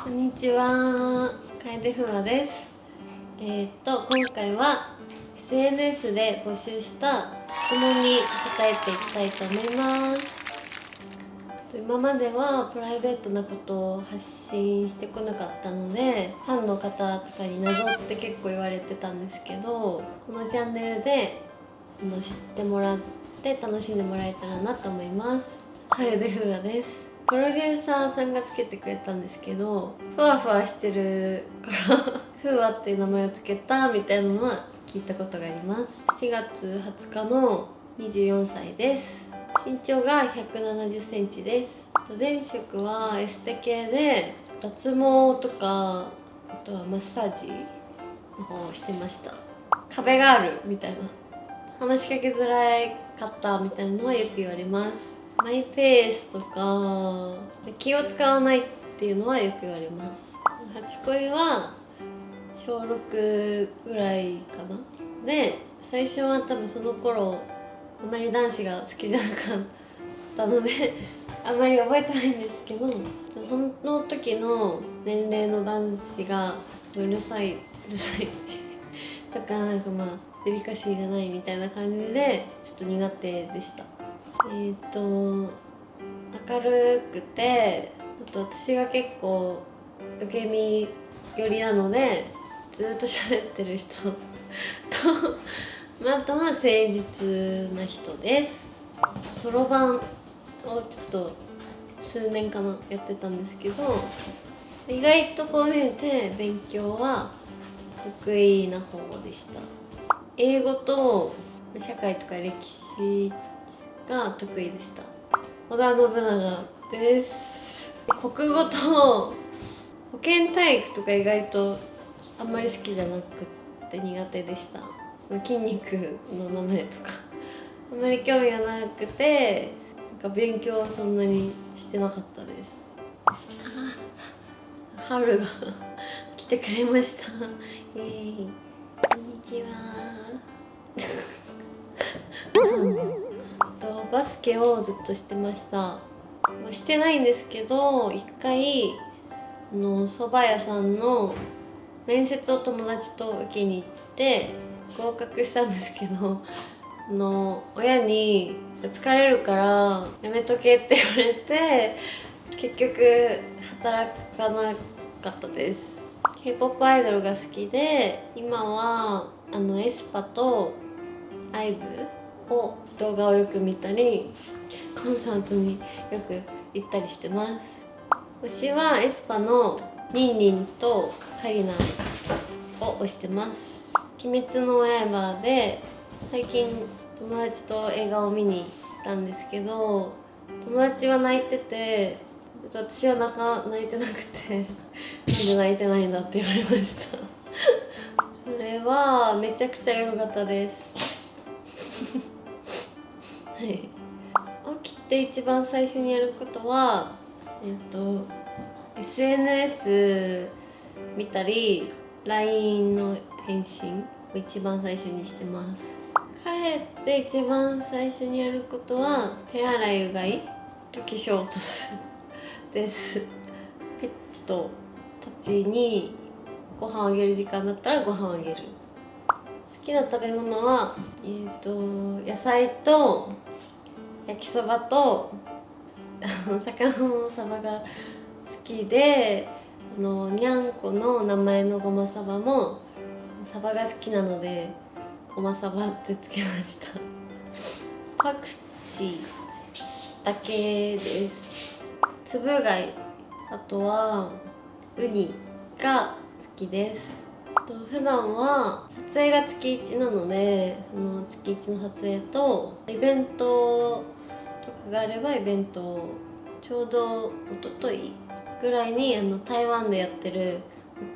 こんにちは、楓ふわです。今回は SNS で募集した質問に答えていきたいと思います。今まではプライベートなことを発信してこなかったので、ファンの方とかに謎って結構言われてたんですけど、このチャンネルで知ってもらって楽しんでもらえたらなと思います。楓ふわです。プロデューサーさんがつけてくれたんですけど、ふわふわしてるからふわっていう名前をつけたみたいなのは聞いたことがあります。4月20日の24歳です。身長が170センチです。前職はエステ系で脱毛とか、あとはマッサージの方をしてました。壁があるみたいな、話しかけづらかったみたいなのはよく言われます。マイペースとか気を使わないっていうのはよく言われます。初恋は小6ぐらいかな。で、最初は多分その頃あまり男子が好きじゃなかったのであんまり覚えてないんですけど、その時の年齢の男子がうるさいとか、なんかデリカシーがないみたいな感じでちょっと苦手でした。明るくて、あと私が結構受け身寄りなのでずっと喋ってる人とあとは誠実な人です。そろばんをちょっと数年かなやってたんですけど、意外とこう見えて勉強は得意な方でした。英語と社会とか歴史が得意でした。織田信長です。国語と保健体育とか意外とあんまり好きじゃなくて苦手でした。その筋肉の名前とかあんまり興味がなくて、なんか勉強はそんなにしてなかったです。春が来てくれました。こんにちはバスケをずっとしてました。してないんですけど、一回蕎麦屋さんの面接を友達と受けに行って合格したんですけど、親に疲れるからやめとけって言われて、結局働かなかったです。 K-POP アイドルが好きで、今はエスパとIVEを動画をよく見たり、コンサートによく行ったりしてます。推しはエスパのニンニンとカリナを推してます。鬼滅の刃で最近友達と映画を見に行ったんですけど、友達は泣いてて、ちょっと私は泣いてなくてなんで泣いてないんだって言われましたそれはめちゃくちゃエロかったですはい、起きて一番最初にやることはSNS 見たり LINE の返信を一番最初にしてます。帰って一番最初にやることは手洗いうがいと化粧を落とすです。ペットたちにご飯をあげる時間だったらご飯をあげる。好きな食べ物は野菜と焼きそばと魚のサバが好きで、にゃんこの名前のごまサバもサバが好きなのでごまサバってつけましたパクチーだけです。つぶ貝、あとはウニが好きです。普段は撮影が月1なので、その月1の撮影とイベントとかがあればイベントを、ちょうど一昨日ぐらいに台湾でやってる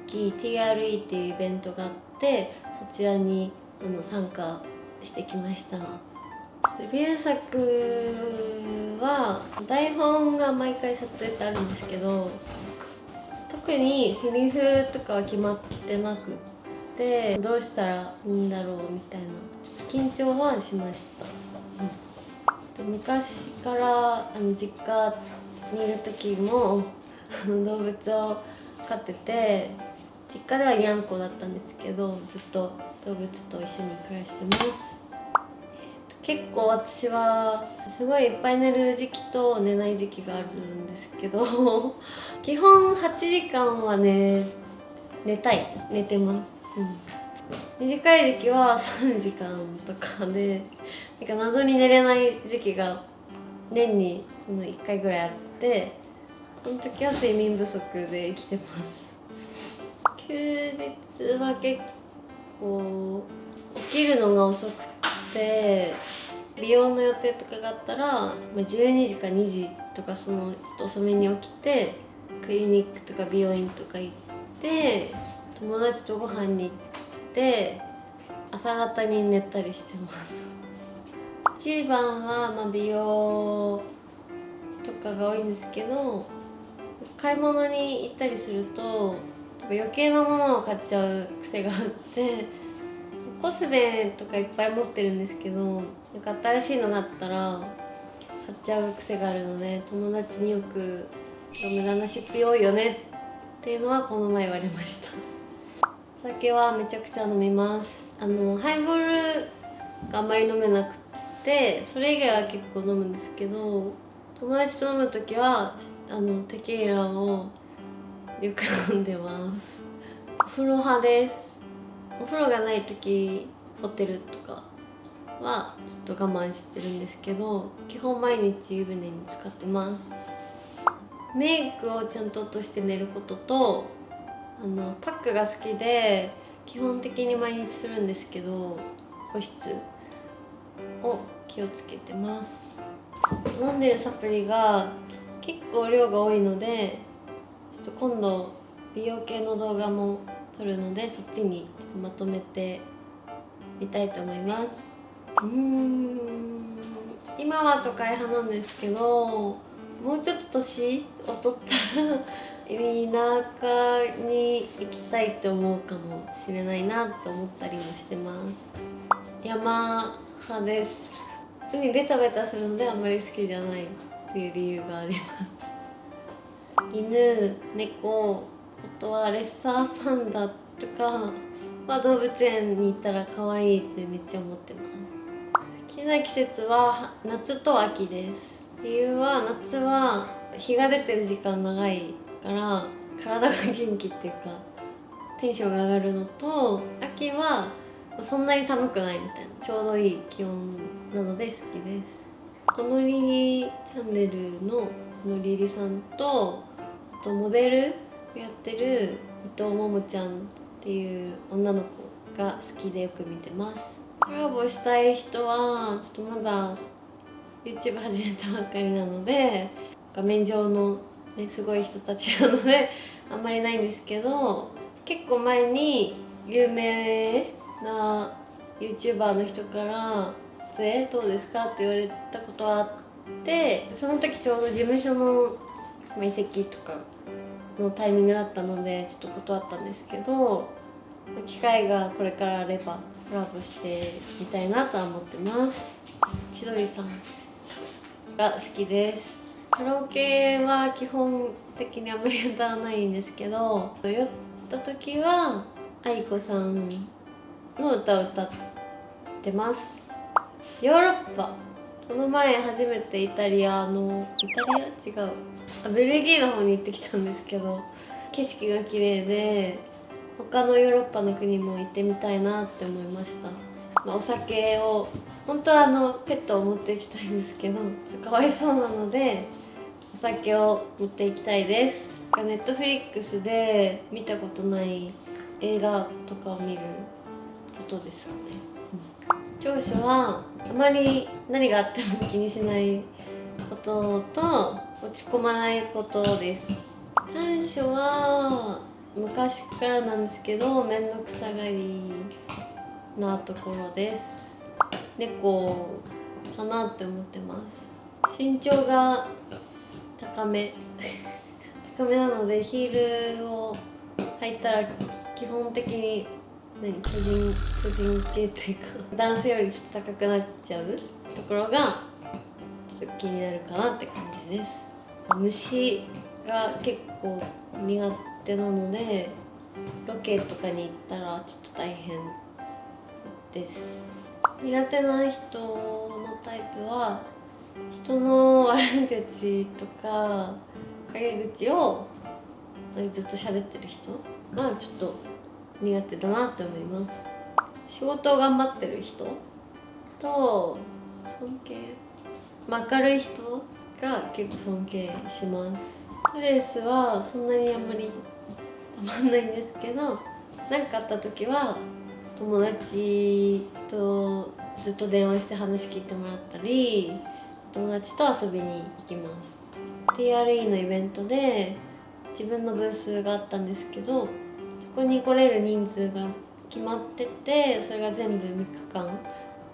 大きい TRE っていうイベントがあって、そちらに参加してきました。デビュー作は台本が毎回撮影ってあるんですけど、特にセリフとかは決まってなくて、どうしたらいいんだろうみたいな緊張はしました。昔から実家にいる時も動物を飼ってて、実家ではにゃんこだったんですけど、ずっと動物と一緒に暮らしてます。結構私はすごいいっぱい寝る時期と寝ない時期があるんですけど基本8時間は寝てます、短い時期は3時間とかで、なんか謎に寝れない時期が年に1回ぐらいあって、その時は睡眠不足で生きてます。休日は結構起きるのが遅くて、美容の予定とかがあったら12時か2時とか、ちょっと遅めに起きてクリニックとか美容院とか行って、友達とご飯に行って朝方に寝たりしてます。一番は美容とかが多いんですけど、買い物に行ったりすると余計なものを買っちゃう癖があって、コスメとかいっぱい持ってるんですけど、なんか新しいのがあったら買っちゃう癖があるので、友達によく無駄な出費多いよねっていうのはこの前言われました。お酒はめちゃくちゃ飲みます。ハイボールがあんまり飲めなくて、それ以外は結構飲むんですけど、友達と飲む時はテキーラをよく飲んでます。お風呂派です。お風呂がない時、ホテルとかはちょっと我慢してるんですけど、基本毎日湯船に浸かってます。メイクをちゃんと落として寝ることと、パックが好きで基本的に毎日するんですけど、保湿を気をつけてます。飲んでるサプリが結構量が多いので、ちょっと今度美容系の動画も撮るので、そっちにちょっとまとめてみたいと思います。今は都会派なんですけど、もうちょっと年を取ったら田舎に行きたいと思うかもしれないなと思ったりもしてます。山派です。海ベタベタするのであんまり好きじゃないっていう理由があります。犬、猫、あとはレッサーパンダとか、動物園に行ったら可愛いってめっちゃ思ってます。好きな季節は夏と秋です。理由は、夏は日が出てる時間長いから体が元気っていうかテンションが上がるのと、秋はそんなに寒くないみたいなちょうどいい気温なので好きです。このリリチャンネルのリリさんと、あとモデルやってる伊藤桃ちゃんっていう女の子が好きでよく見てます。コラボしたい人はちょっとまだ YouTube 始めたばっかりなので、画面上の、すごい人たちなのであんまりないんですけど、結構前に有名な YouTuber の人から「どうですか?」って言われたことはあって、その時ちょうど事務所の移籍とかのタイミングだったのでちょっと断ったんですけど、機会がこれからあればコラボしてみたいなとは思ってます。千鳥さんが好きです。カラオケは基本的にあんまり歌わないんですけど、酔った時は愛子さんの歌を歌ってます。ヨーロッパ、この前初めて違うベルギーの方に行ってきたんですけど、景色が綺麗で他のヨーロッパの国も行ってみたいなって思いました。お酒を本当はペットを持っていきたいんですけど、かわいそうなのでお酒を持っていきたいです。ネットフリックスで見たことない映画とかを見ることですよね。長所はあまり何があっても気にしないことと落ち込まないことです。短所は昔からなんですけど、面倒くさがりなところです。猫かなって思ってます。身長が高めなので、ヒールを履いたら基本的に個人系っていうか男性よりちょっと高くなっちゃうところがちょっと気になるかなって感じです。虫が結構苦手なのでロケとかに行ったらちょっと大変です。苦手な人のタイプは人の悪口とか陰口をずっと喋ってる人はちょっと苦手だなって思います。仕事を頑張ってる人と尊敬、明るい人が結構尊敬します。ストレスはそんなにあんまりたまんないんですけど、何かあった時は友達とずっと電話して話聞いてもらったり、友達と遊びに行きます。 TRE のイベントで自分のブースがあったんですけど、そこに来れる人数が決まってて、それが全部3日間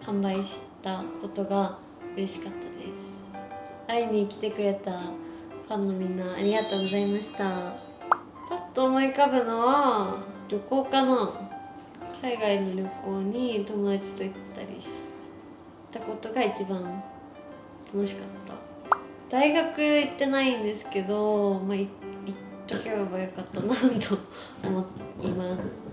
販売したことが嬉しかったです。会いに来てくれたファンのみんなありがとうございました。パッと思い浮かぶのは旅行かな。海外の旅行に友達と行ったりしたことが一番楽しかった。大学行ってないんですけど、行っとけばよかったなと思います。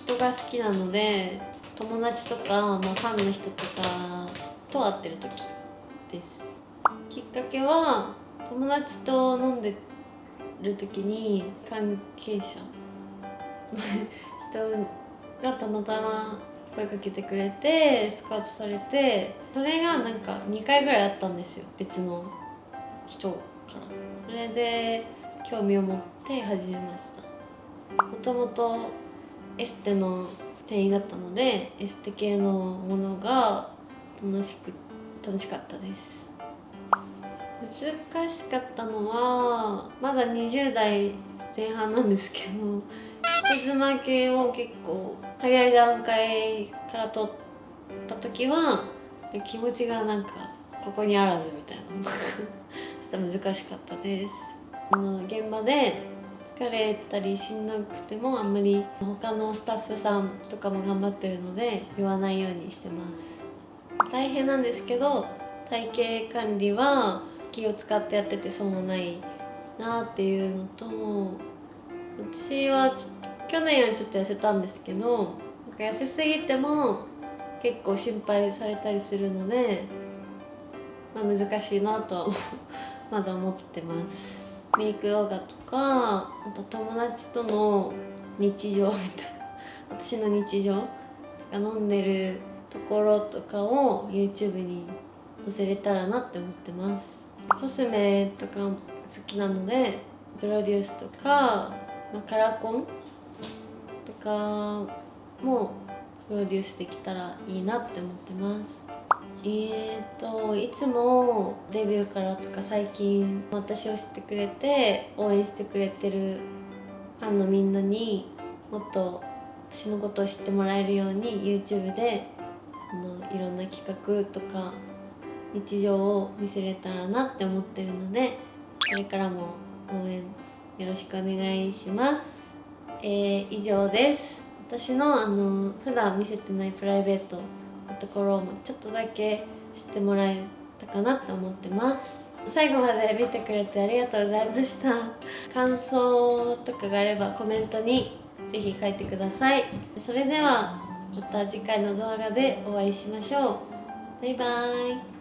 人が好きなので、友達とか、ファンの人とかと会ってる時です。きっかけは友達と飲んでる時に関係者の人がたまたま声かけてくれてスカウトされて、それがなんか2回ぐらいあったんですよ、別の人から。それで興味を持って始めました。もともとエステの店員だったので、エステ系のものが楽しかったです。難しかったのはまだ20代前半なんですけど、人妻系を結構早い段階から取った時は気持ちがなんかここにあらずみたいなちょっと難しかったです。現場で疲れたりしんどくてもあんまり他のスタッフさんとかも頑張ってるので言わないようにしてます。大変なんですけど、体型管理は気を使ってやってて損はないなっていうのと、私は去年よりちょっと痩せたんですけど、なんか痩せすぎても結構心配されたりするので、難しいなとはまだ思ってます。メイク動画とか、あと友達との日常みたいな、私の日常とか飲んでるところとかを YouTube に載せれたらなって思ってます。コスメとか好きなのでプロデュースとか、カラコンとかもプロデュースできたらいいなって思ってます。いつもデビューからとか最近私を知ってくれて応援してくれてるファンのみんなにもっと私のことを知ってもらえるように YouTube でいろんな企画とか日常を見せれたらなって思ってるので、これからも応援よろしくお願いします。以上です。私の普段見せてないプライベートのところもちょっとだけ知ってもらえたかなって思ってます。最後まで見てくれてありがとうございました。感想とかがあればコメントにぜひ書いてください。それではまた次回の動画でお会いしましょう。バイバーイ。